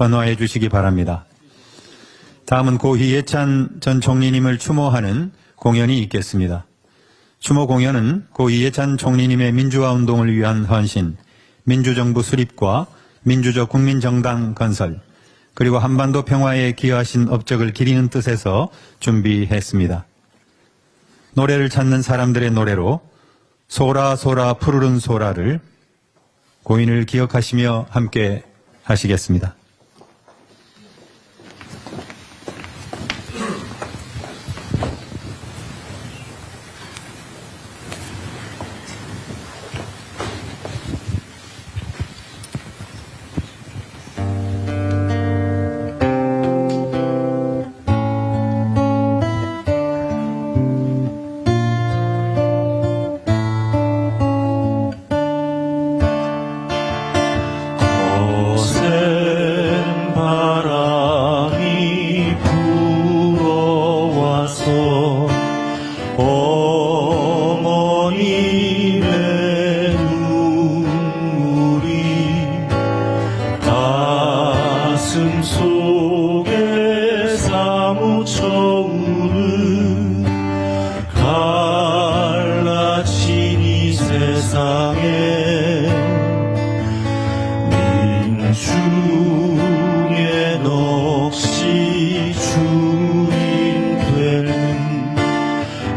헌화해 주시기 바랍니다. 다음은 고 이해찬 전 총리님을 추모하는 공연이 있겠습니다. 추모 공연은 고 이해찬 총리님의 민주화 운동을 위한 헌신, 민주정부 수립과 민주적 국민정당 건설, 그리고 한반도 평화에 기여하신 업적을 기리는 뜻에서 준비했습니다. 노래를 찾는 사람들의 노래로 소라 소라 푸르른 소라를 고인을 기억하시며 함께 하시겠습니다. 거센 바람이 불어와서 어머님의 눈물이 가슴 속에 사무쳐 우는 갈라진 이 세상에 민중의 넋이 주인 되는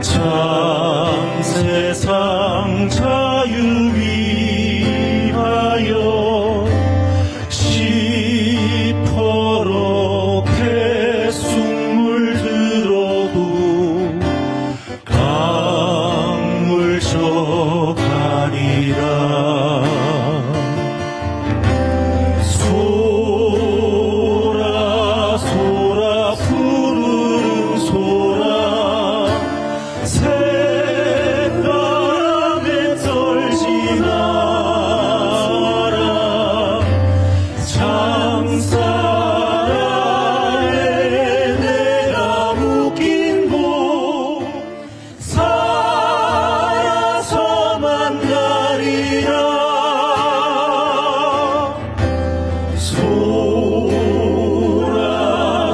참 세상 자유 위하여 시퍼렇게 숨을 들어도 강물 저가리라. 소라 소라 푸르른 소라 새바람에 떨지 마라. 장사라에 내가 묶인 곳 살아서 만나리라. 소라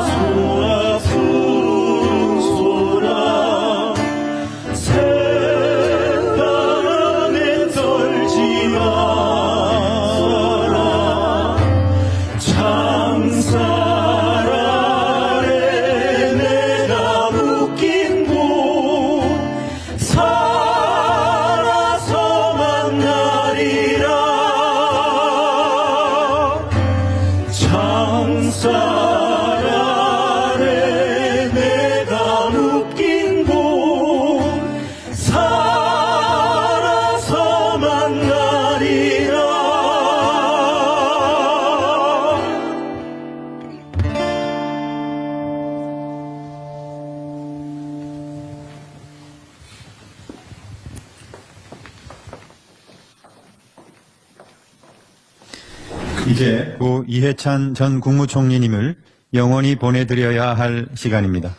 소라 푸른 소라 새바람에 떨지 마라. 장사라에 내가 묶인 곳 살아서 만나리라. 장사라에 내가 묶인 곳 살아서 만나리라. 이제 고 이해찬 전 국무총리님을 영원히 보내드려야 할 시간입니다.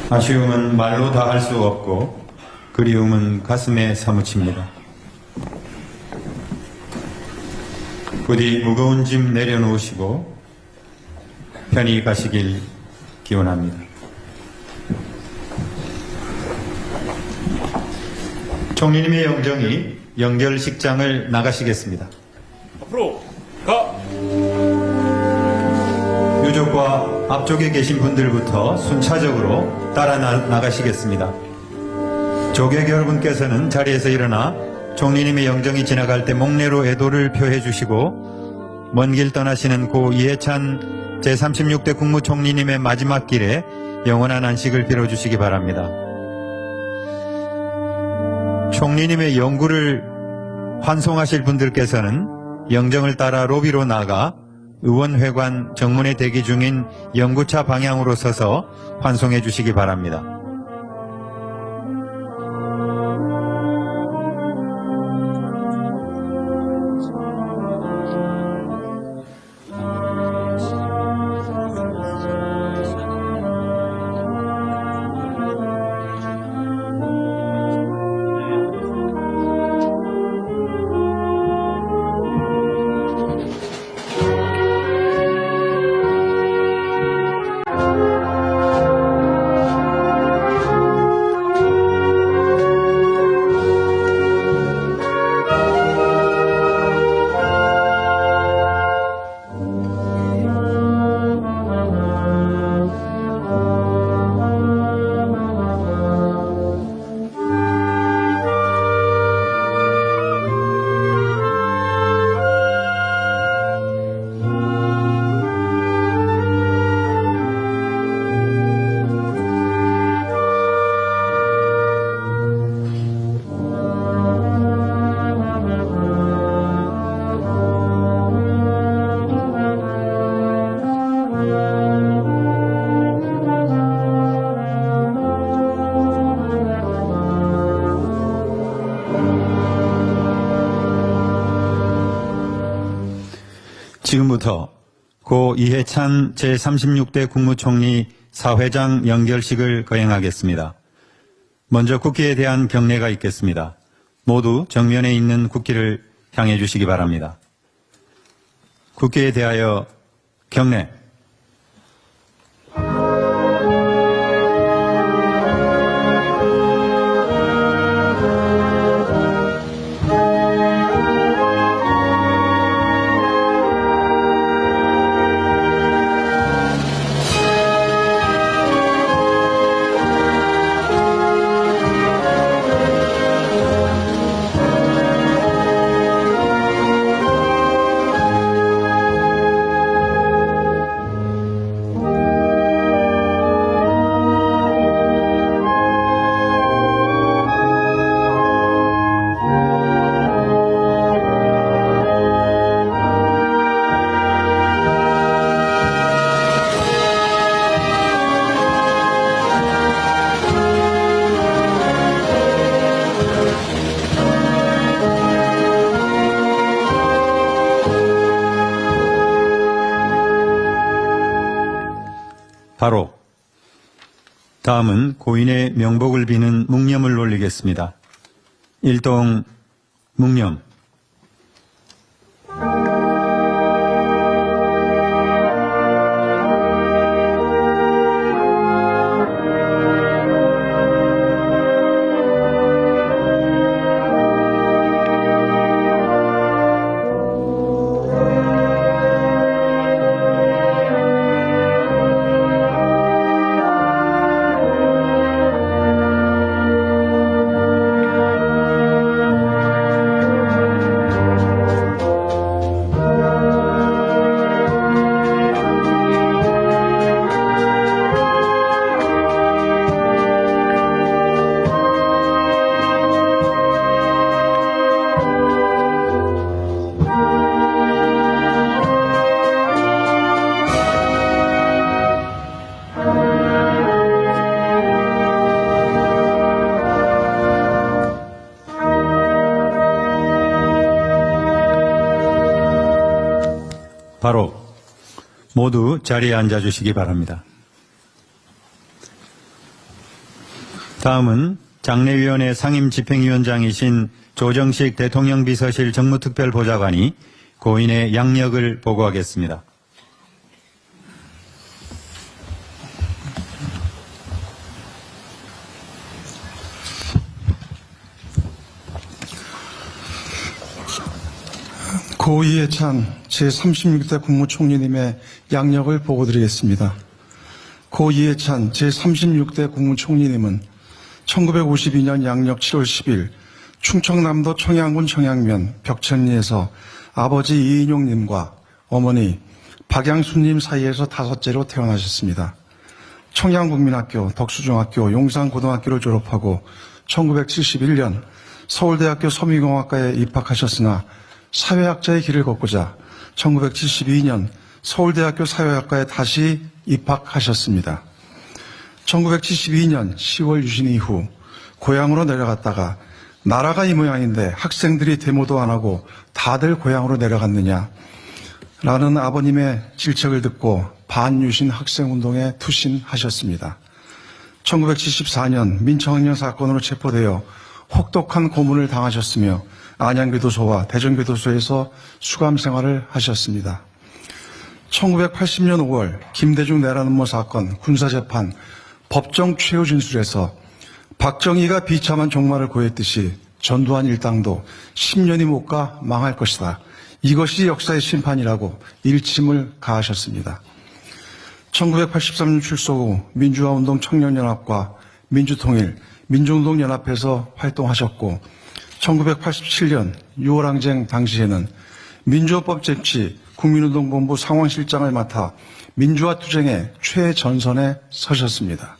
아쉬움은 말로 다 할 수 없고 그리움은 가슴에 사무칩니다. 부디 무거운 짐 내려놓으시고 편히 가시길 기원합니다. 총리님의 영정이 연결식장을 나가시겠습니다. 앞으로 가! 유족과 앞쪽에 계신 분들부터 순차적으로 따라 나가시겠습니다. 조객 여러분께서는 자리에서 일어나 총리님의 영정이 지나갈 때 목례로 애도를 표해 주시고 먼 길 떠나시는 고 이해찬 제36대 국무총리님의 마지막 길에 영원한 안식을 빌어주시기 바랍니다. 총리님의 영구를 환송하실 분들께서는 영정을 따라 로비로 나가 의원회관 정문에 대기 중인 영구차 방향으로 서서 환송해 주시기 바랍니다. 지금부터 고 이해찬 제36대 국무총리 사회장 연결식을 거행하겠습니다. 먼저 국기에 대한 경례가 있겠습니다. 모두 정면에 있는 국기를 향해 주시기 바랍니다. 국기에 대하여 경례. 바로 다음은 고인의 명복을 비는 묵념을 올리겠습니다. 일동 묵념. 바로 모두 자리에 앉아주시기 바랍니다. 다음은 장례위원회 상임집행위원장이신 조정식 대통령 비서실 정무특별보좌관이 고인의 양력을 보고하겠습니다. 고 이해찬 제36대 국무총리님의 양력을 보고드리겠습니다. 고 이해찬 제36대 국무총리님은 1952년 양력 7월 10일 충청남도 청양군 청양면 벽천리에서 아버지 이인용님과 어머니 박양순님 사이에서 다섯째로 태어나셨습니다. 청양국민학교, 덕수중학교, 용산고등학교를 졸업하고 1971년 서울대학교 섬유공학과에 입학하셨으나 사회학자의 길을 걷고자 1972년 서울대학교 사회학과에 다시 입학하셨습니다. 1972년 10월 유신 이후 고향으로 내려갔다가 나라가 이 모양인데 학생들이 데모도 안 하고 다들 고향으로 내려갔느냐 라는 아버님의 질책을 듣고 반유신 학생운동에 투신하셨습니다. 1974년 민청학년 사건으로 체포되어 혹독한 고문을 당하셨으며 안양교도소와 대전교도소에서 수감 생활을 하셨습니다. 1980년 5월 김대중 내란음모 사건 군사재판 법정 최후 진술에서 박정희가 비참한 종말을 고했듯이 전두환 일당도 10년이 못 가 망할 것이다. 이것이 역사의 심판이라고 일침을 가하셨습니다. 1983년 출소 후 민주화운동 청년연합과 민주통일, 민중운동연합에서 활동하셨고 1987년 6월 항쟁 당시에는 민주화법 쟁취 국민운동본부 상황실장을 맡아 민주화 투쟁의 최전선에 서셨습니다.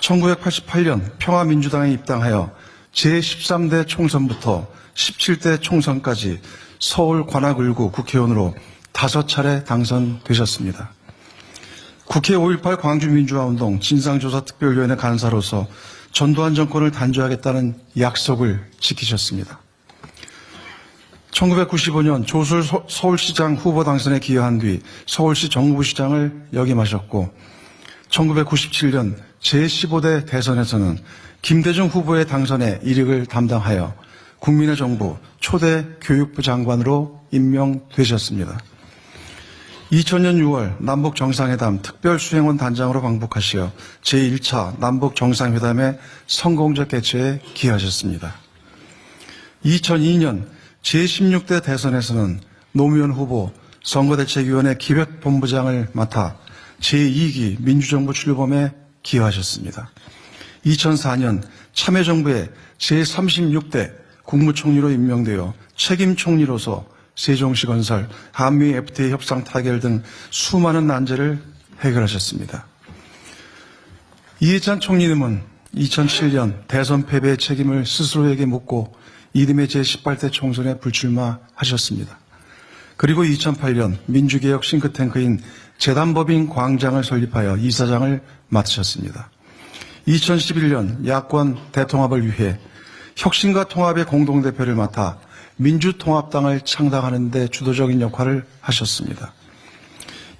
1988년 평화민주당에 입당하여 제13대 총선부터 17대 총선까지 서울 관악을구 국회의원으로 5차례 당선되셨습니다. 국회 5.18 광주민주화운동 진상조사특별위원회 간사로서 전두환 정권을 단죄하겠다는 약속을 지키셨습니다. 1995년 조술 서울시장 후보 당선에 기여한 뒤 서울시 정무부시장을 역임하셨고 1997년 제15대 대선에서는 김대중 후보의 당선에 이력을 담당하여 국민의 정부 초대 교육부 장관으로 임명되셨습니다. 2000년 6월 남북정상회담 특별수행원 단장으로 방북하시어 제1차 남북정상회담의 성공적 개최에 기여하셨습니다. 2002년 제16대 대선에서는 노무현 후보 선거대책위원회 기획본부장을 맡아 제2기 민주정부 출범에 기여하셨습니다. 2004년 참여정부의 제36대 국무총리로 임명되어 책임총리로서 세종시 건설, 한미 FTA 협상 타결 등 수많은 난제를 해결하셨습니다. 이해찬 총리님은 2007년 대선 패배의 책임을 스스로에게 묻고 이듬해 제18대 총선에 불출마하셨습니다. 그리고 2008년 민주개혁 싱크탱크인 재단법인 광장을 설립하여 이사장을 맡으셨습니다. 2011년 야권 대통합을 위해 혁신과 통합의 공동대표를 맡아 민주통합당을 창당하는 데 주도적인 역할을 하셨습니다.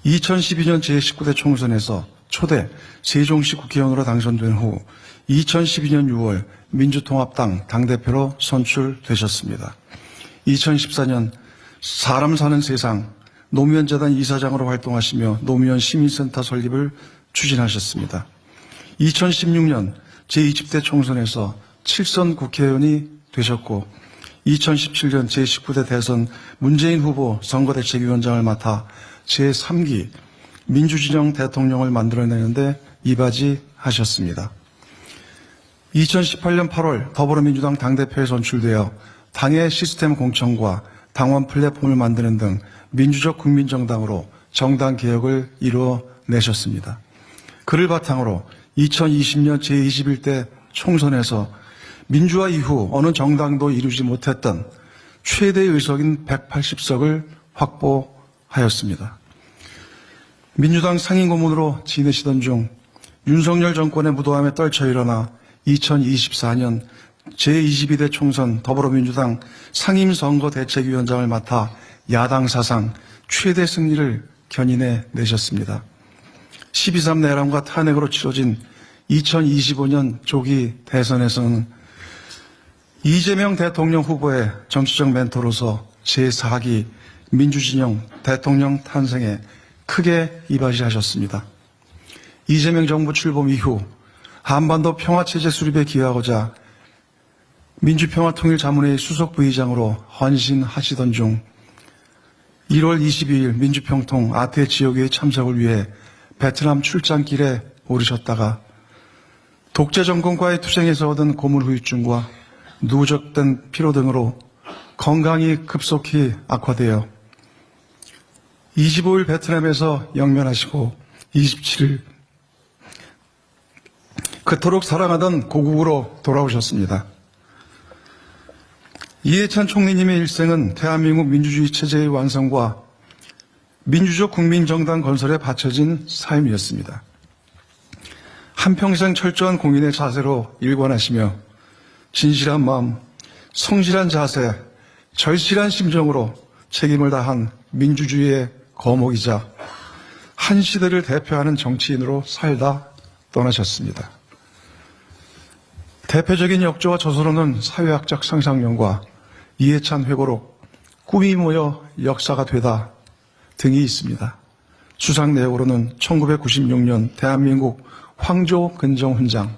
2012년 제19대 총선에서 초대 세종시 국회의원으로 당선된 후 2012년 6월 민주통합당 당대표로 선출되셨습니다. 2014년 사람 사는 세상 노무현재단 이사장으로 활동하시며 노무현 시민센터 설립을 추진하셨습니다. 2016년 제20대 총선에서 7선 국회의원이 되셨고 2017년 제19대 대선 문재인 후보 선거대책위원장을 맡아 제3기 민주진영 대통령을 만들어내는데 이바지하셨습니다. 2018년 8월 더불어민주당 당대표에 선출되어 당의 시스템 공천과 당원 플랫폼을 만드는 등 민주적 국민정당으로 정당 개혁을 이루어내셨습니다. 그를 바탕으로 2020년 제21대 총선에서 민주화 이후 어느 정당도 이루지 못했던 최대 의석인 180석을 확보하였습니다. 민주당 상임고문으로 지내시던 중 윤석열 정권의 무도함에 떨쳐 일어나 2024년 제22대 총선 더불어민주당 상임선거대책위원장을 맡아 야당 사상 최대 승리를 견인해 내셨습니다. 12.3 내란과 탄핵으로 치러진 2025년 조기 대선에서는 이재명 대통령 후보의 정치적 멘토로서 제4기 민주진영 대통령 탄생에 크게 이바지하셨습니다. 이재명 정부 출범 이후 한반도 평화체제 수립에 기여하고자 민주평화통일자문회의 수석 부의장으로 헌신하시던 중 1월 22일 민주평통 아태 지역회의 참석을 위해 베트남 출장길에 오르셨다가 독재 정권과의 투쟁에서 얻은 고문 후유증과 누적된 피로 등으로 건강이 급속히 악화되어 25일 베트남에서 영면하시고 27일 그토록 사랑하던 고국으로 돌아오셨습니다. 이해찬 총리님의 일생은 대한민국 민주주의 체제의 완성과 민주적 국민정당 건설에 바쳐진 삶이었습니다. 한평생 철저한 공인의 자세로 일관하시며 진실한 마음, 성실한 자세, 절실한 심정으로 책임을 다한 민주주의의 거목이자 한 시대를 대표하는 정치인으로 살다 떠나셨습니다. 대표적인 역조와 저서로는 사회학적 상상력과 이해찬 회고록, 꿈이 모여 역사가 되다 등이 있습니다. 수상 내역으로는 1996년 대한민국 황조 근정 훈장,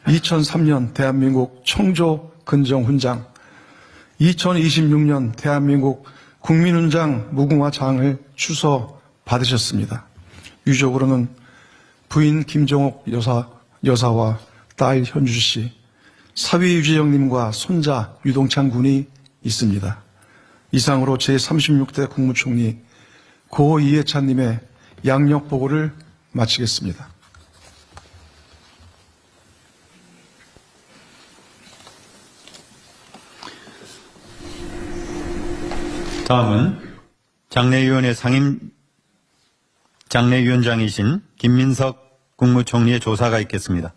2003년 대한민국 청조 근정 훈장, 2026년 대한민국 국민훈장 무궁화장을 추서 받으셨습니다. 유족으로는 부인 김정옥 여사와 딸 현주 씨, 사위 유재영님과 손자 유동찬 군이 있습니다. 이상으로 제36대 국무총리 고 이해찬님의 양력 보고를 마치겠습니다. 다음은 장례위원회 상임 장례위원장이신 김민석 국무총리의 조사가 있겠습니다.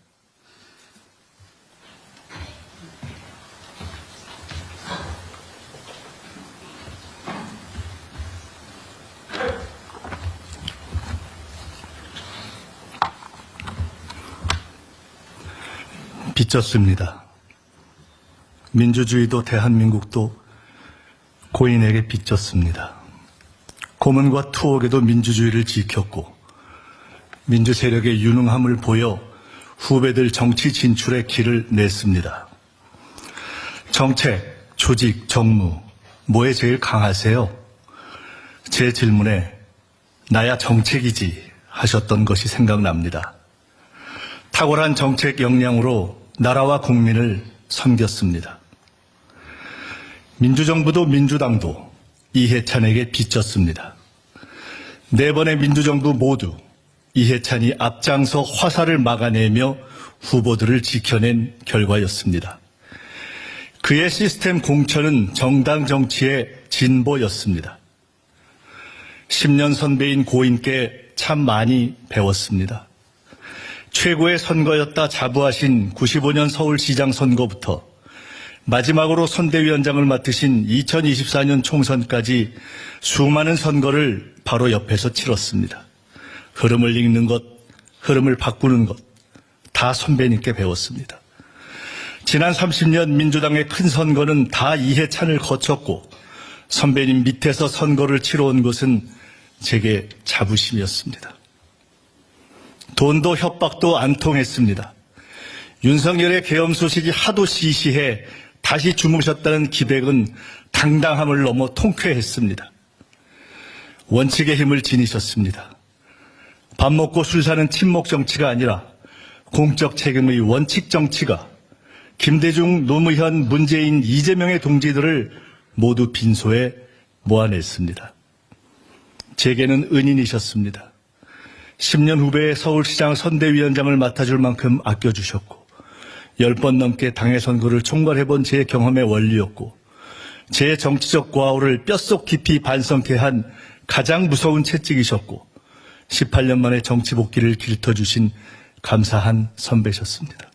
빚졌습니다. 민주주의도 대한민국도 고인에게 빚졌습니다. 고문과 투옥에도 민주주의를 지켰고 민주 세력의 유능함을 보여 후배들 정치 진출의 길을 냈습니다. 정책, 조직, 정무 뭐에 제일 강하세요? 제 질문에 나야 정책이지 하셨던 것이 생각납니다. 탁월한 정책 역량으로 나라와 국민을 섬겼습니다. 민주정부도 민주당도 이해찬에게 빚졌습니다. 네 번의 민주정부 모두 이해찬이 앞장서 화살을 막아내며 후보들을 지켜낸 결과였습니다. 그의 시스템 공천은 정당 정치의 진보였습니다. 10년 선배인 고인께 참 많이 배웠습니다. 최고의 선거였다 자부하신 95년 서울시장 선거부터 마지막으로 선대위원장을 맡으신 2024년 총선까지 수많은 선거를 바로 옆에서 치렀습니다. 흐름을 읽는 것, 흐름을 바꾸는 것, 다 선배님께 배웠습니다. 지난 30년 민주당의 큰 선거는 다 이해찬을 거쳤고 선배님 밑에서 선거를 치러온 것은 제게 자부심이었습니다. 돈도 협박도 안 통했습니다. 윤석열의 계엄 소식이 하도 시시해 다시 주무셨다는 기백은 당당함을 넘어 통쾌했습니다. 원칙의 힘을 지니셨습니다. 밥 먹고 술 사는 친목 정치가 아니라 공적 책임의 원칙 정치가 김대중, 노무현, 문재인, 이재명의 동지들을 모두 빈소에 모아냈습니다. 제게는 은인이셨습니다. 10년 후배의 서울시장 선대위원장을 맡아줄 만큼 아껴주셨고 10번 넘게 당의 선거를 총괄해본 제 경험의 원리였고 제 정치적 과오를 뼛속 깊이 반성케 한 가장 무서운 채찍이셨고 18년 만에 정치 복귀를 길터주신 감사한 선배셨습니다.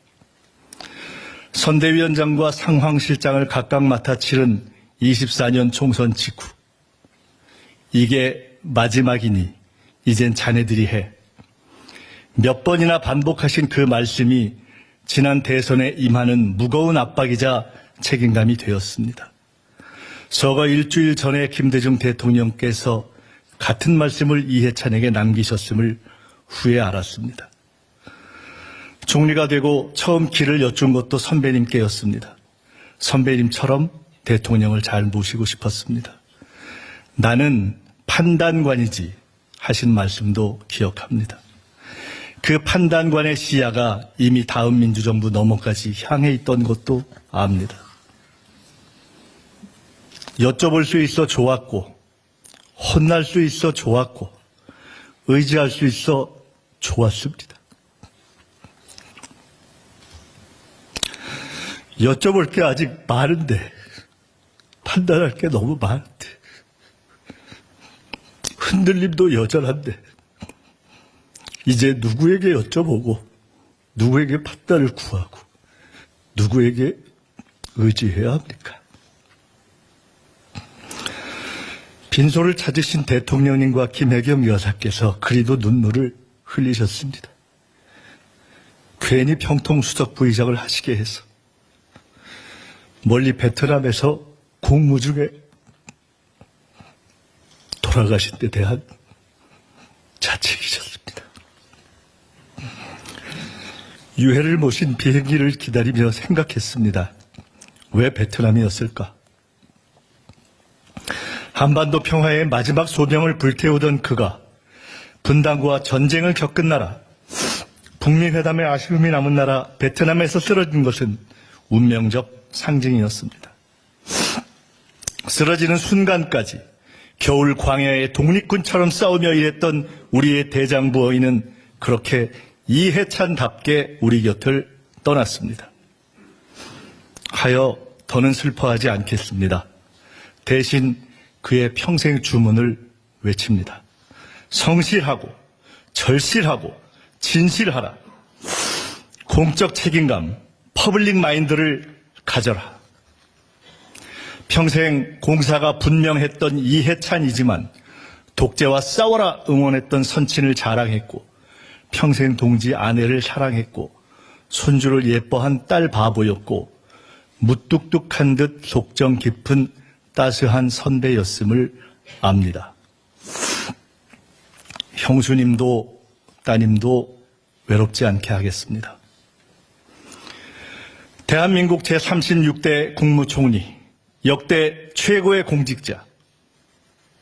선대위원장과 상황실장을 각각 맡아 치른 24년 총선 직후 이게 마지막이니 이젠 자네들이 해. 몇 번이나 반복하신 그 말씀이 지난 대선에 임하는 무거운 압박이자 책임감이 되었습니다. 서거 일주일 전에 김대중 대통령께서 같은 말씀을 이해찬에게 남기셨음을 후에 알았습니다. 총리가 되고 처음 길을 여쭌 것도 선배님께였습니다. 선배님처럼 대통령을 잘 모시고 싶었습니다. 나는 판단관이지 하신 말씀도 기억합니다. 그 판단관의 시야가 이미 다음 민주정부 너머까지 향해 있던 것도 압니다. 여쭤볼 수 있어 좋았고, 혼날 수 있어 좋았고, 의지할 수 있어 좋았습니다. 여쭤볼 게 아직 많은데, 판단할 게 너무 많은데, 흔들림도 여전한데, 이제 누구에게 여쭤보고, 누구에게 판단을 구하고, 누구에게 의지해야 합니까? 빈소를 찾으신 대통령님과 김혜경 여사께서 그리도 눈물을 흘리셨습니다. 괜히 평통수석 부의장을 하시게 해서 멀리 베트남에서 공무 중에 돌아가신 데 대한 자책이셨습니다. 유해를 모신 비행기를 기다리며 생각했습니다. 왜 베트남이었을까? 한반도 평화의 마지막 소명을 불태우던 그가 분단과 전쟁을 겪은 나라, 북미회담의 아쉬움이 남은 나라 베트남에서 쓰러진 것은 운명적 상징이었습니다. 쓰러지는 순간까지 겨울 광야의 독립군처럼 싸우며 일했던 우리의 대장부어인은 그렇게 이해찬답게 우리 곁을 떠났습니다. 하여 더는 슬퍼하지 않겠습니다. 대신 그의 평생 주문을 외칩니다. 성실하고 절실하고 진실하라. 공적 책임감, 퍼블릭 마인드를 가져라. 평생 공사가 분명했던 이해찬이지만 독재와 싸워라 응원했던 선친을 자랑했고 평생 동지 아내를 사랑했고 손주를 예뻐한 딸 바보였고 무뚝뚝한 듯 속정 깊은 따스한 선배였음을 압니다. 형수님도 따님도 외롭지 않게 하겠습니다. 대한민국 제36대 국무총리, 역대 최고의 공직자,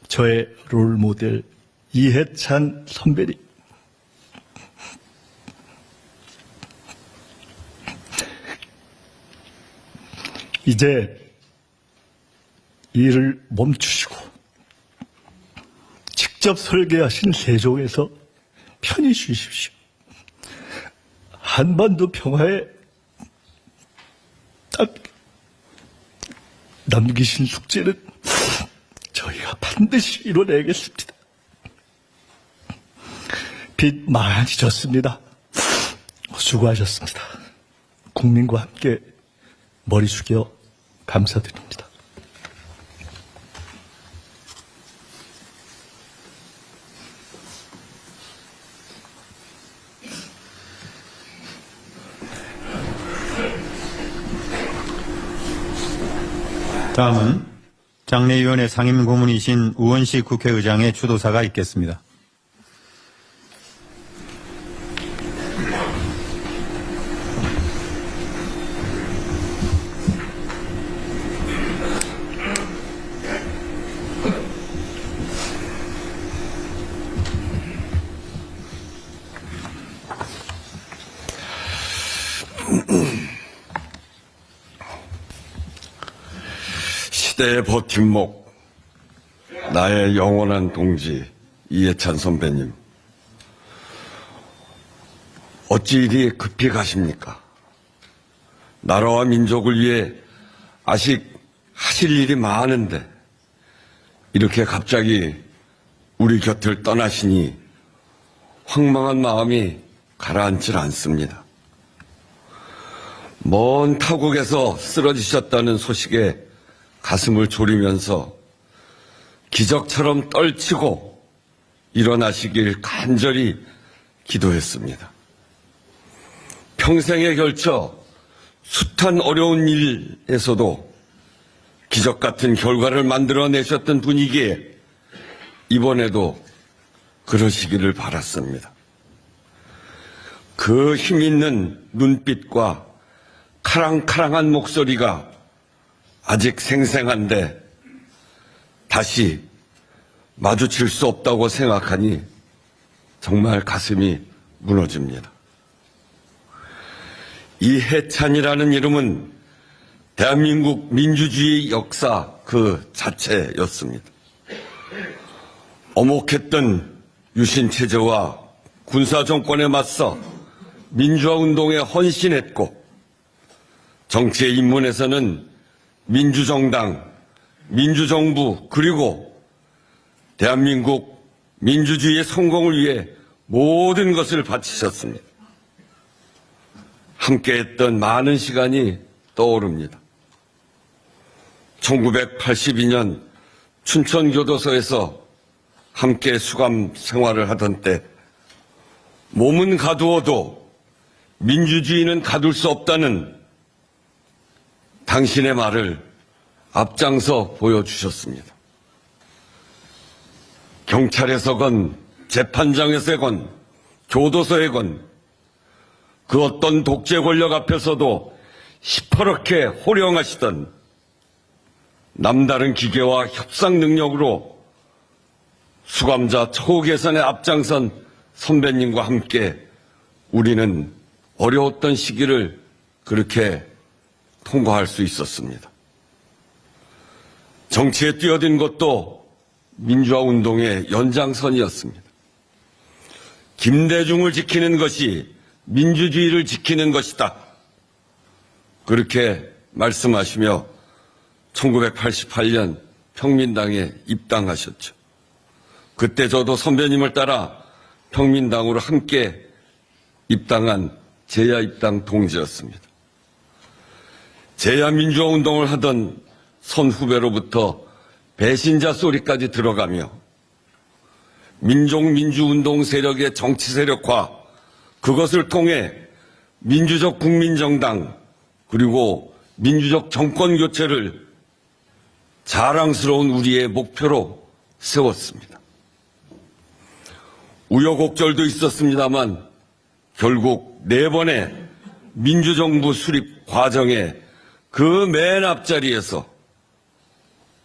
저의 롤모델 이해찬 선배님. 이제 일을 멈추시고 직접 설계하신 세종에서 편히 쉬십시오. 한반도 평화에 딱 남기신 숙제는 저희가 반드시 이뤄내겠습니다. 빚 많이 졌습니다. 수고하셨습니다. 국민과 함께 머리 숙여 감사드립니다. 다음은 장례위원회 상임고문이신 우원식 국회의장의 추도사가 있겠습니다. 시대의 버팀목, 나의 영원한 동지 이해찬 선배님. 어찌 이리 급히 가십니까? 나라와 민족을 위해 아직 하실 일이 많은데 이렇게 갑자기 우리 곁을 떠나시니 황망한 마음이 가라앉질 않습니다. 먼 타국에서 쓰러지셨다는 소식에 가슴을 졸이면서 기적처럼 떨치고 일어나시길 간절히 기도했습니다. 평생에 걸쳐 숱한 어려운 일에서도 기적 같은 결과를 만들어내셨던 분이기에 이번에도 그러시기를 바랐습니다. 그 힘있는 눈빛과 카랑카랑한 목소리가 아직 생생한데 다시 마주칠 수 없다고 생각하니 정말 가슴이 무너집니다. 이 해찬이라는 이름은 대한민국 민주주의 역사 그 자체였습니다. 엄혹했던 유신체제와 군사정권에 맞서 민주화운동에 헌신했고 정치에 입문해서는 민주정당, 민주정부 그리고 대한민국 민주주의의 성공을 위해 모든 것을 바치셨습니다. 함께했던 많은 시간이 떠오릅니다. 1982년 춘천교도소에서 함께 수감 생활을 하던 때 몸은 가두어도 민주주의는 가둘 수 없다는 당신의 말을 앞장서 보여주셨습니다. 경찰에서건 재판장에서건 교도소에건 그 어떤 독재 권력 앞에서도 시퍼렇게 호령하시던 남다른 기계와 협상 능력으로 수감자 처우 개선에 앞장선 선배님과 함께 우리는 어려웠던 시기를 그렇게 통과할 수 있었습니다. 정치에 뛰어든 것도 민주화 운동의 연장선이었습니다. 김대중을 지키는 것이 민주주의를 지키는 것이다. 그렇게 말씀하시며 1988년 평민당에 입당하셨죠. 그때 저도 선배님을 따라 평민당으로 함께 입당한 제야 입당 동지였습니다. 제야 민주화 운동을 하던 선후배로부터 배신자 소리까지 들어가며 민족민주운동 세력의 정치 세력화, 그것을 통해 민주적 국민정당 그리고 민주적 정권 교체를 자랑스러운 우리의 목표로 세웠습니다. 우여곡절도 있었습니다만 결국 4번의 민주정부 수립 과정에 그 맨 앞자리에서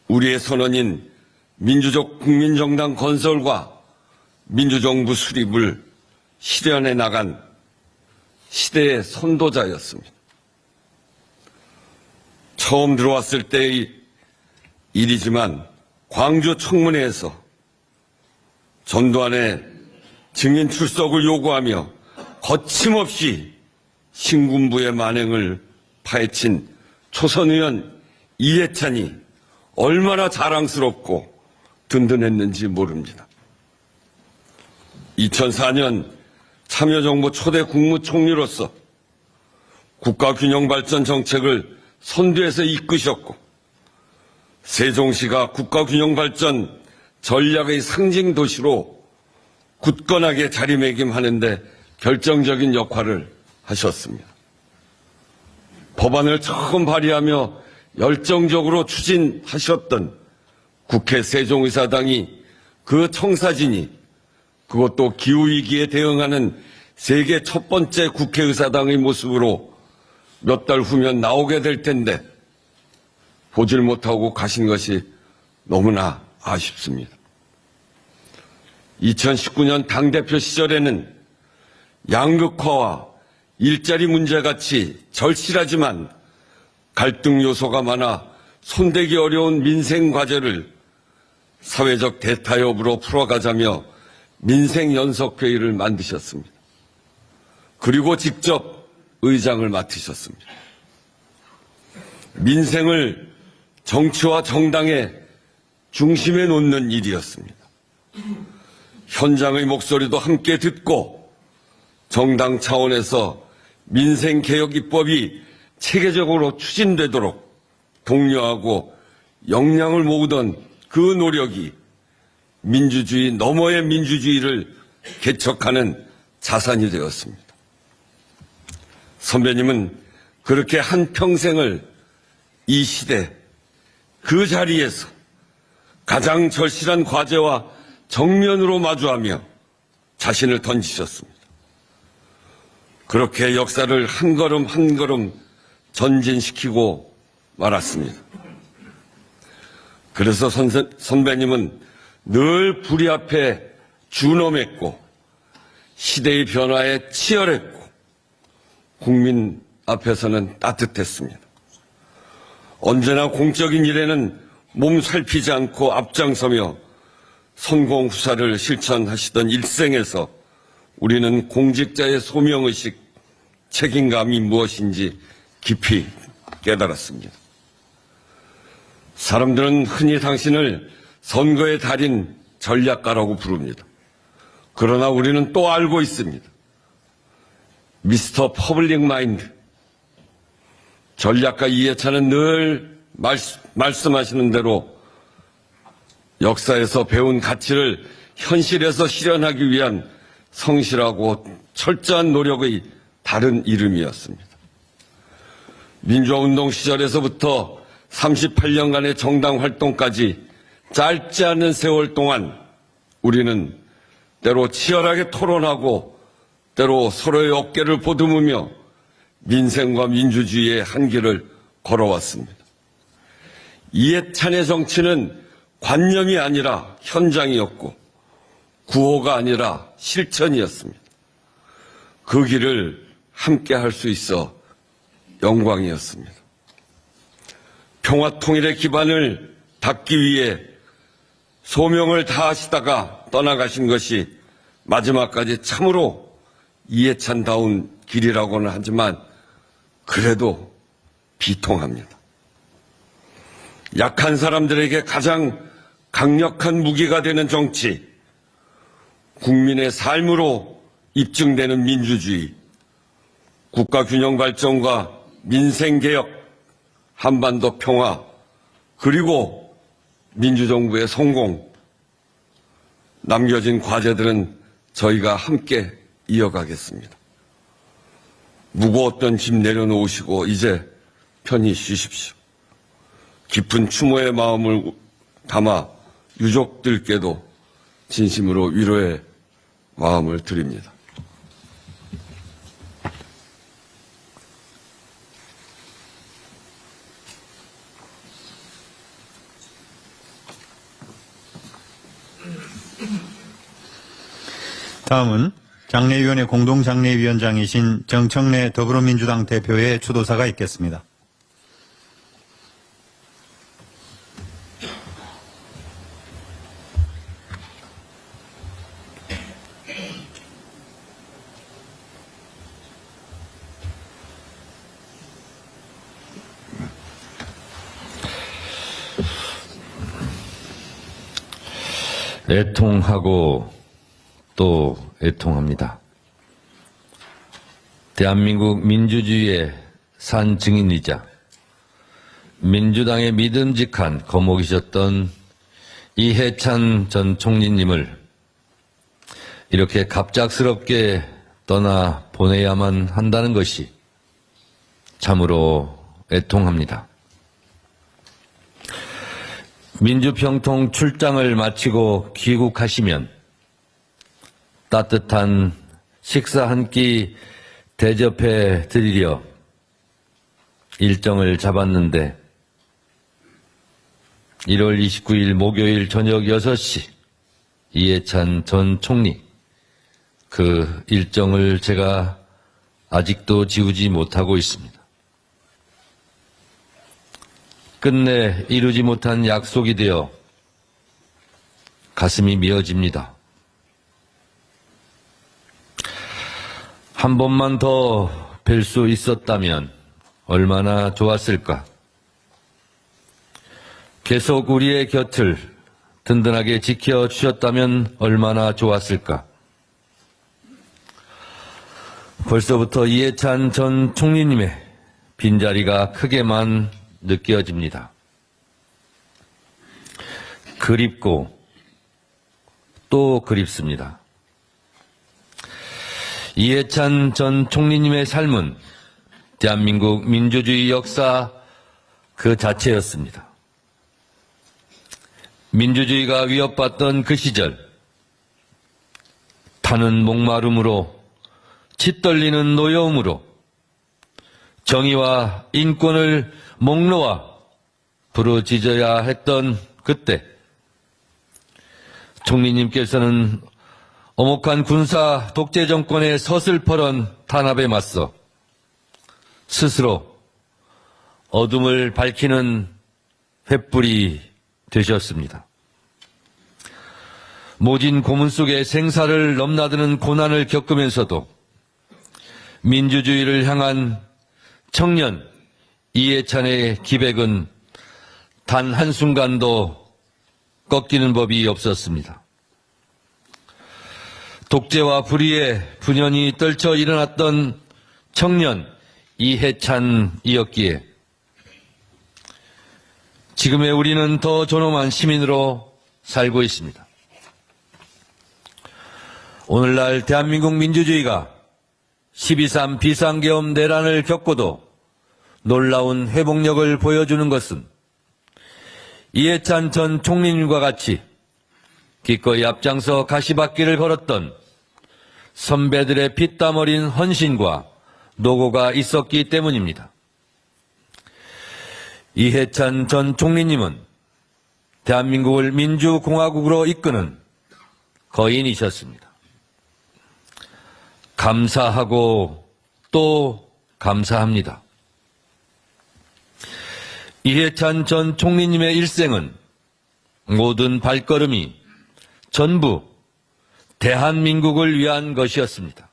우리의 선언인 민주적 국민정당 건설과 민주정부 수립을 실현해 나간 시대의 선도자였습니다. 처음 들어왔을 때의 일이지만 광주 청문회에서 전두환의 증인 출석을 요구하며 거침없이 신군부의 만행을 파헤친 초선 의원 이해찬이 얼마나 자랑스럽고 든든했는지 모릅니다. 2004년 참여정부 초대 국무총리로서 국가균형발전 정책을 선두에서 이끄셨고 세종시가 국가균형발전 전략의 상징 도시로 굳건하게 자리매김하는데 결정적인 역할을 하셨습니다. 법안을 처음 발의하며 열정적으로 추진하셨던 국회 세종의사당이 그 청사진이 그것도 기후위기에 대응하는 세계 첫 번째 국회의사당의 모습으로 몇 달 후면 나오게 될 텐데 보질 못하고 가신 것이 너무나 아쉽습니다. 2019년 당대표 시절에는 양극화와 일자리 문제같이 절실하지만 갈등 요소가 많아 손대기 어려운 민생 과제를 사회적 대타협으로 풀어가자며 민생연석회의를 만드셨습니다. 그리고 직접 의장을 맡으셨습니다. 민생을 정치와 정당의 중심에 놓는 일이었습니다. 현장의 목소리도 함께 듣고 정당 차원에서 민생개혁 입법이 체계적으로 추진되도록 독려하고 역량을 모으던 그 노력이 민주주의 너머의 민주주의를 개척하는 자산이 되었습니다. 선배님은 그렇게 한평생을 이 시대 그 자리에서 가장 절실한 과제와 정면으로 마주하며 자신을 던지셨습니다. 그렇게 역사를 한 걸음 한 걸음 전진시키고 말았습니다. 그래서 선배님은 늘 불의 앞에 준엄했고 시대의 변화에 치열했고 국민 앞에서는 따뜻했습니다. 언제나 공적인 일에는 몸 살피지 않고 앞장서며 선공후사를 실천하시던 일생에서 우리는 공직자의 소명의식, 책임감이 무엇인지 깊이 깨달았습니다. 사람들은 흔히 당신을 선거의 달인 전략가라고 부릅니다. 그러나 우리는 또 알고 있습니다. 미스터 퍼블릭 마인드. 전략가 이해찬은 늘 말씀하시는 대로 역사에서 배운 가치를 현실에서 실현하기 위한 성실하고 철저한 노력의 다른 이름이었습니다. 민주화운동 시절에서부터 38년간의 정당 활동까지 짧지 않은 세월 동안 우리는 때로 치열하게 토론하고 때로 서로의 어깨를 보듬으며 민생과 민주주의의 한길을 걸어왔습니다. 이해찬의 정치는 관념이 아니라 현장이었고 구호가 아니라 실천이었습니다. 그 길을 함께 할 수 있어 영광이었습니다. 평화 통일의 기반을 닦기 위해 소명을 다하시다가 떠나가신 것이 마지막까지 참으로 이해찬다운 길이라고는 하지만 그래도 비통합니다. 약한 사람들에게 가장 강력한 무기가 되는 정치, 국민의 삶으로 입증되는 민주주의, 국가균형 발전과 민생개혁, 한반도 평화, 그리고 민주정부의 성공, 남겨진 과제들은 저희가 함께 이어가겠습니다. 무거웠던 짐 내려놓으시고 이제 편히 쉬십시오. 깊은 추모의 마음을 담아 유족들께도 진심으로 위로의 마음을 드립니다. 다음은 장례위원회 공동장례위원장이신 정청래 더불어민주당 대표의 추도사가 있겠습니다. 애통하고 또 애통합니다. 대한민국 민주주의의 산 증인이자 민주당의 믿음직한 거목이셨던 이해찬 전 총리님을 이렇게 갑작스럽게 떠나 보내야만 한다는 것이 참으로 애통합니다. 민주평통 출장을 마치고 귀국하시면 따뜻한 식사 한 끼 대접해 드리려 일정을 잡았는데 1월 29일 목요일 저녁 6시 이해찬 전 총리 그 일정을 제가 아직도 지우지 못하고 있습니다. 끝내 이루지 못한 약속이 되어 가슴이 미어집니다. 한 번만 더 뵐 수 있었다면 얼마나 좋았을까. 계속 우리의 곁을 든든하게 지켜주셨다면 얼마나 좋았을까. 벌써부터 이해찬 전 총리님의 빈자리가 크게만 느껴집니다. 그립고 또 그립습니다. 이해찬 전 총리님의 삶은 대한민국 민주주의 역사 그 자체였습니다. 민주주의가 위협받던 그 시절, 타는 목마름으로, 치떨리는 노여움으로 정의와 인권을 목놓아 부르짖어야 했던 그때 총리님께서는 엄혹한 군사 독재 정권의 서슬퍼런 탄압에 맞서 스스로 어둠을 밝히는 횃불이 되셨습니다. 모진 고문 속에 생사를 넘나드는 고난을 겪으면서도 민주주의를 향한 청년 이해찬의 기백은 단 한순간도 꺾이는 법이 없었습니다. 독재와 불의에 분연히 떨쳐 일어났던 청년 이해찬이었기에 지금의 우리는 더 존엄한 시민으로 살고 있습니다. 오늘날 대한민국 민주주의가 12.3 비상계엄 내란을 겪고도 놀라운 회복력을 보여주는 것은 이해찬 전 총리님과 같이 기꺼이 앞장서 가시밭길을 걸었던 선배들의 피땀 어린 헌신과 노고가 있었기 때문입니다. 이해찬 전 총리님은 대한민국을 민주공화국으로 이끄는 거인이셨습니다. 감사하고 또 감사합니다. 이해찬 전 총리님의 일생은 모든 발걸음이 전부 대한민국을 위한 것이었습니다.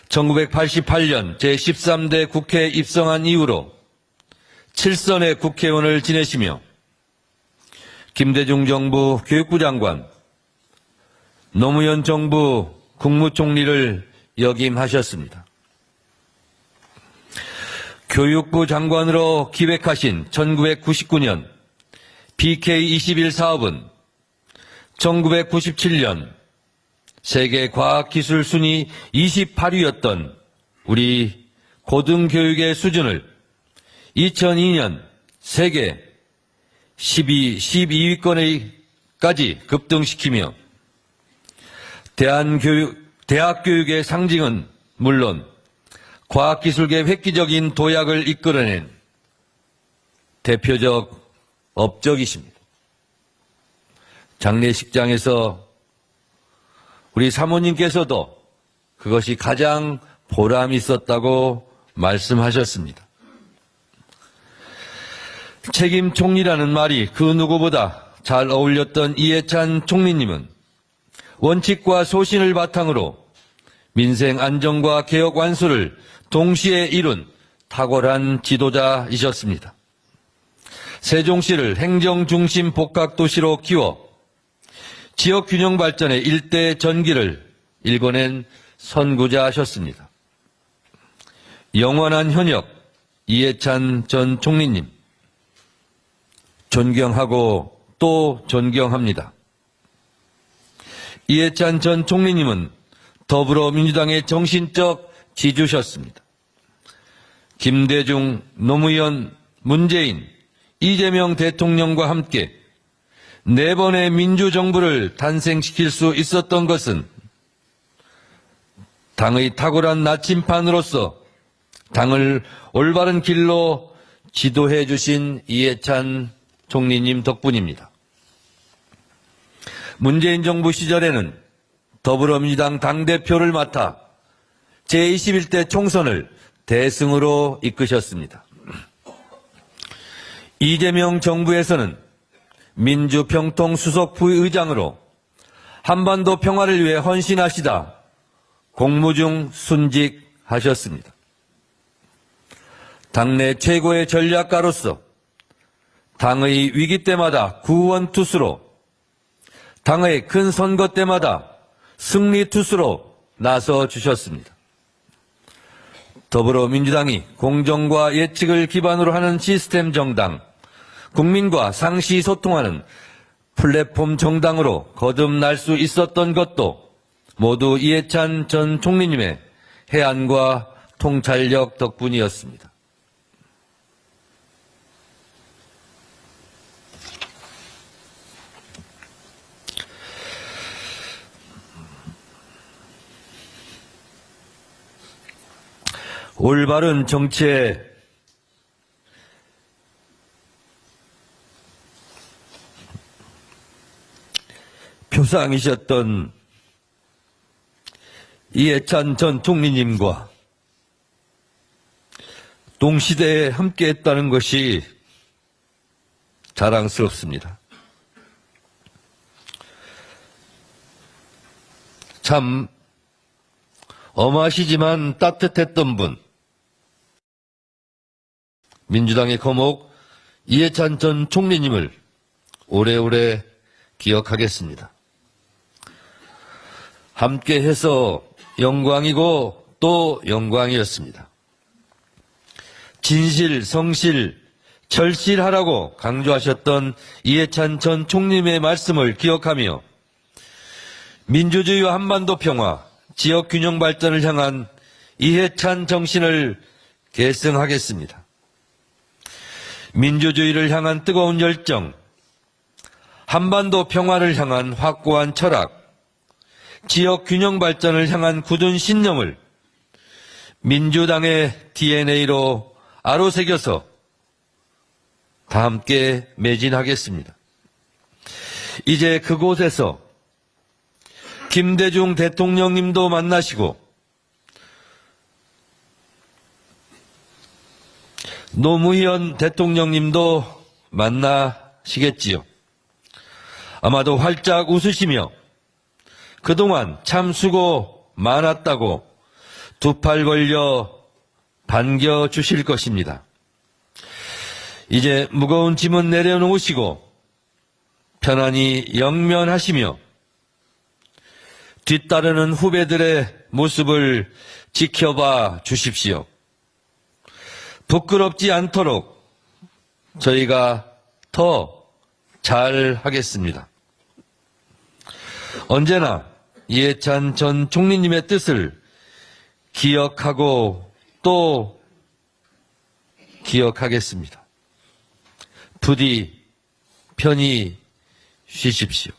1988년 제13대 국회에 입성한 이후로 7선의 국회의원을 지내시며 김대중 정부 교육부 장관, 노무현 정부 국무총리를 역임하셨습니다. 교육부 장관으로 기획하신 1999년 BK21 사업은 1997년 세계 과학기술 순위 28위였던 우리 고등교육의 수준을 2002년 세계 12위권에까지 급등시키며 대학 교육의 상징은 물론 과학기술계 획기적인 도약을 이끌어낸 대표적 업적이십니다. 장례식장에서 우리 사모님께서도 그것이 가장 보람 있었다고 말씀하셨습니다. 책임 총리라는 말이 그 누구보다 잘 어울렸던 이해찬 총리님은 원칙과 소신을 바탕으로 민생 안정과 개혁 완수를 동시에 이룬 탁월한 지도자이셨습니다. 세종시를 행정중심 복합도시로 키워 지역 균형 발전의 일대 전기를 일궈낸 선구자하셨습니다. 영원한 현역 이해찬 전 총리님, 존경하고 또 존경합니다. 이해찬 전 총리님은 더불어민주당의 정신적 지주셨습니다. 김대중, 노무현, 문재인, 이재명 대통령과 함께 4번의 민주정부를 탄생시킬 수 있었던 것은 당의 탁월한 나침판으로서 당을 올바른 길로 지도해 주신 이해찬 총리님 덕분입니다. 문재인 정부 시절에는 더불어민주당 당대표를 맡아 제21대 총선을 대승으로 이끄셨습니다. 이재명 정부에서는 민주평통수석 부의장으로 한반도 평화를 위해 헌신하시다 공무 중 순직하셨습니다. 당내 최고의 전략가로서 당의 위기 때마다 구원투수로, 당의 큰 선거 때마다 승리투수로 나서 주셨습니다. 더불어민주당이 공정과 예측을 기반으로 하는 시스템 정당, 국민과 상시 소통하는 플랫폼 정당으로 거듭날 수 있었던 것도 모두 이해찬 전 총리님의 해안과 통찰력 덕분이었습니다. 올바른 정치의 조상이셨던 이해찬 전 총리님과 동시대에 함께했다는 것이 자랑스럽습니다. 참 엄하시지만 따뜻했던 분, 민주당의 거목 이해찬 전 총리님을 오래오래 기억하겠습니다. 함께해서 영광이고 또 영광이었습니다. 진실, 성실, 절실하라고 강조하셨던 이해찬 전 총리님의 말씀을 기억하며 민주주의와 한반도 평화, 지역 균형 발전을 향한 이해찬 정신을 계승하겠습니다. 민주주의를 향한 뜨거운 열정, 한반도 평화를 향한 확고한 철학, 지역 균형 발전을 향한 굳은 신념을 민주당의 DNA로 아로새겨서 다 함께 매진하겠습니다. 이제 그곳에서 김대중 대통령님도 만나시고 노무현 대통령님도 만나시겠지요. 아마도 활짝 웃으시며 그동안 참 수고 많았다고 두 팔 벌려 반겨주실 것입니다. 이제 무거운 짐은 내려놓으시고 편안히 영면하시며 뒤따르는 후배들의 모습을 지켜봐 주십시오. 부끄럽지 않도록 저희가 더 잘하겠습니다. 언제나 이해찬 전 총리님의 뜻을 기억하고 또 기억하겠습니다. 부디 편히 쉬십시오.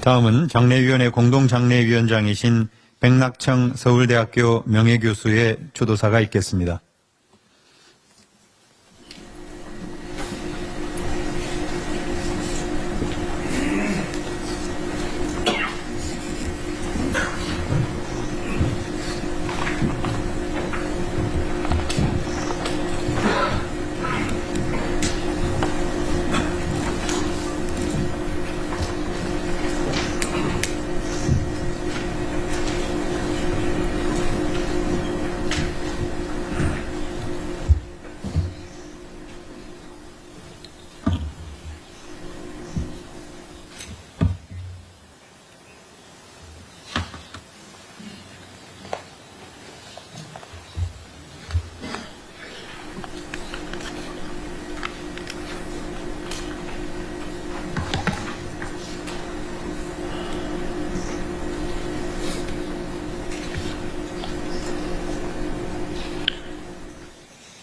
다음은 장례위원회 공동장례위원장이신 백낙청 서울대학교 명예교수의 추도사가 있겠습니다.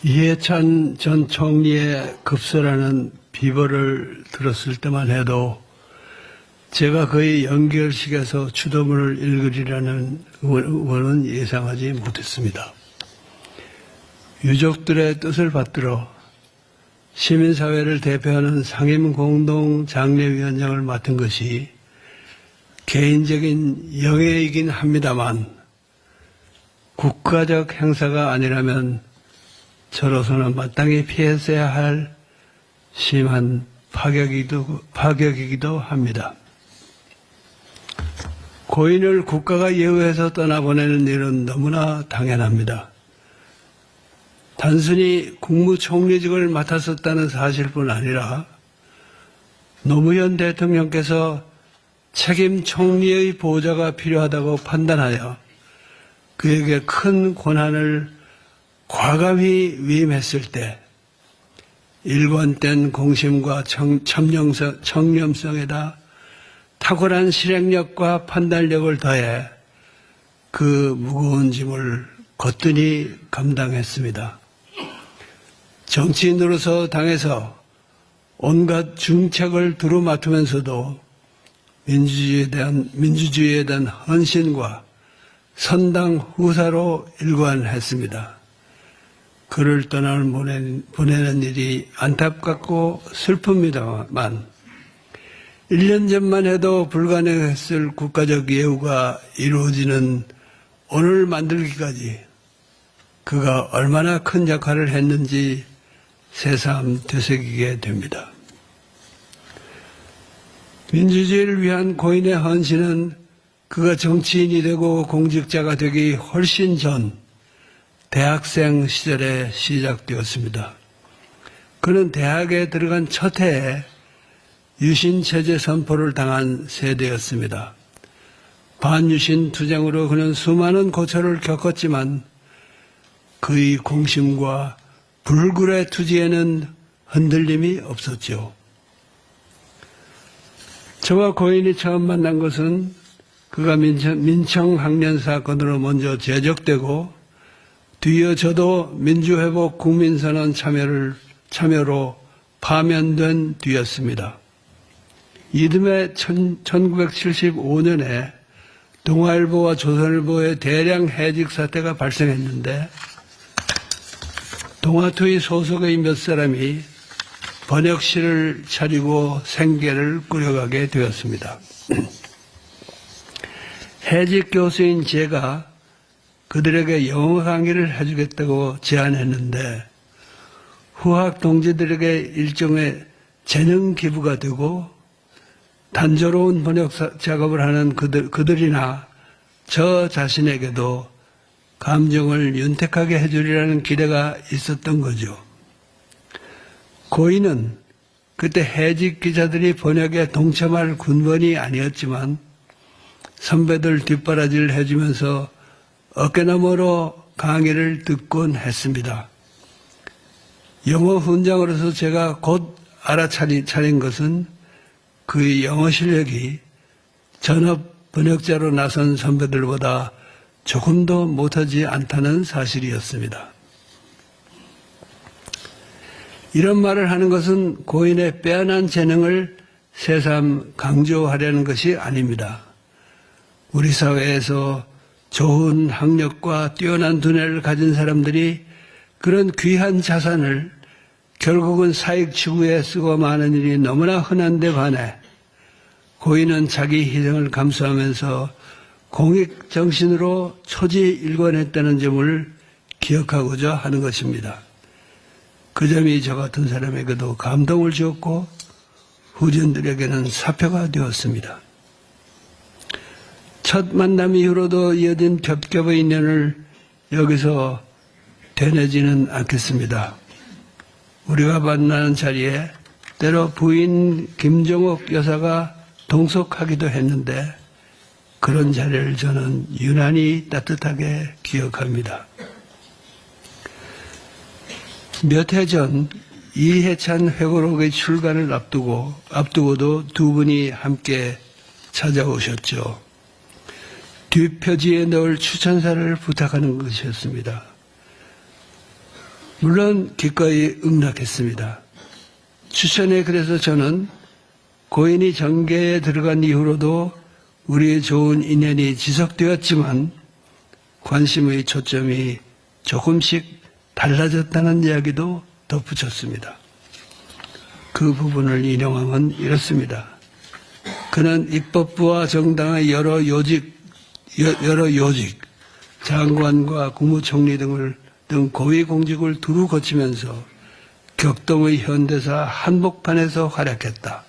이해찬 전 총리의 급서라는 비벌을 들었을 때만 해도 제가 그의 연결식에서 추도문을 읽으리라는 원은 예상하지 못했습니다. 유족들의 뜻을 받들어 시민사회를 대표하는 상임공동장례위원장을 맡은 것이 개인적인 영예이긴 합니다만 국가적 행사가 아니라면 저로서는 마땅히 피했어야 할 심한 파격이기도 합니다. 고인을 국가가 예우해서 떠나보내는 일은 너무나 당연합니다. 단순히 국무총리직을 맡았었다는 사실뿐 아니라 노무현 대통령께서 책임 총리의 보좌가 필요하다고 판단하여 그에게 큰 권한을 과감히 위임했을 때 일관된 공심과 청렴성에다 탁월한 실행력과 판단력을 더해 그 무거운 짐을 거뜬히 감당했습니다. 정치인으로서 당에서 온갖 중책을 두루마투면서도 민주주의에 대한 헌신과 선당 후사로 일관했습니다. 그를 보내는 일이 안타깝고 슬픕니다만 1년 전만 해도 불가능했을 국가적 예우가 이루어지는 오늘 만들기까지 그가 얼마나 큰 역할을 했는지 새삼 되새기게 됩니다. 민주주의를 위한 고인의 헌신은 그가 정치인이 되고 공직자가 되기 훨씬 전 대학생 시절에 시작되었습니다. 그는 대학에 들어간 첫 해에 유신체제 선포를 당한 세대였습니다. 반유신 투쟁으로 그는 수많은 고초를 겪었지만 그의 공심과 불굴의 투지에는 흔들림이 없었죠. 저와 고인이 처음 만난 것은 그가 민청학년 사건으로 먼저 제적되고 뒤이어 저도 민주회복 국민선언 참여로 파면된 뒤였습니다. 이듬해 1975년에 동아일보와 조선일보의 대량 해직 사태가 발생했는데 동아투의 소속의 몇 사람이 번역실을 차리고 생계를 꾸려가게 되었습니다. 해직 교수인 제가 그들에게 영어 강의를 해주겠다고 제안했는데 후학 동지들에게 일종의 재능 기부가 되고 단조로운 번역 작업을 하는 그들이나 저 자신에게도 감정을 윤택하게 해주리라는 기대가 있었던 거죠. 고인은 그때 해직 기자들이 번역에 동참할 군번이 아니었지만 선배들 뒷바라지를 해주면서 어깨너머로 강의를 듣곤 했습니다. 영어 훈장으로서 제가 곧 알아차린 것은 그의 영어 실력이 전업 번역자로 나선 선배들보다 조금 더 못하지 않다는 사실이었습니다. 이런 말을 하는 것은 고인의 빼어난 재능을 새삼 강조하려는 것이 아닙니다. 우리 사회에서 좋은 학력과 뛰어난 두뇌를 가진 사람들이 그런 귀한 자산을 결국은 사익 추구에 쓰고 마는 일이 너무나 흔한데 반해 고인은 자기 희생을 감수하면서 공익 정신으로 초지일관했다는 점을 기억하고자 하는 것입니다. 그 점이 저 같은 사람에게도 감동을 주었고 후진들에게는 사표가 되었습니다. 첫 만남 이후로도 이어진 겹겹의 인연을 여기서 되뇌지는 않겠습니다. 우리가 만나는 자리에 때로 부인 김정옥 여사가 동석하기도 했는데 그런 자리를 저는 유난히 따뜻하게 기억합니다. 몇 해 전 이해찬 회고록의 출간을 앞두고도 두 분이 함께 찾아오셨죠. 뒷표지에 넣을 추천사를 부탁하는 것이었습니다. 물론 기꺼이 응낙했습니다. 추천에 그래서 저는 고인이 정계에 들어간 이후로도 우리의 좋은 인연이 지속되었지만 관심의 초점이 조금씩 달라졌다는 이야기도 덧붙였습니다. 그 부분을 인용하면 이렇습니다. 그는 입법부와 정당의 여러 요직, 장관과 국무총리 등 고위공직을 두루 거치면서 격동의 현대사 한복판에서 활약했다.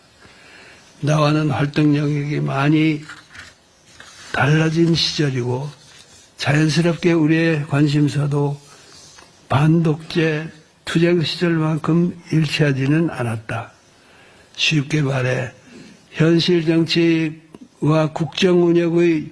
나와는 활동 영역이 많이 달라진 시절이고 자연스럽게 우리의 관심사도 반독재 투쟁 시절만큼 일치하지는 않았다. 쉽게 말해 현실 정치와 국정 운영의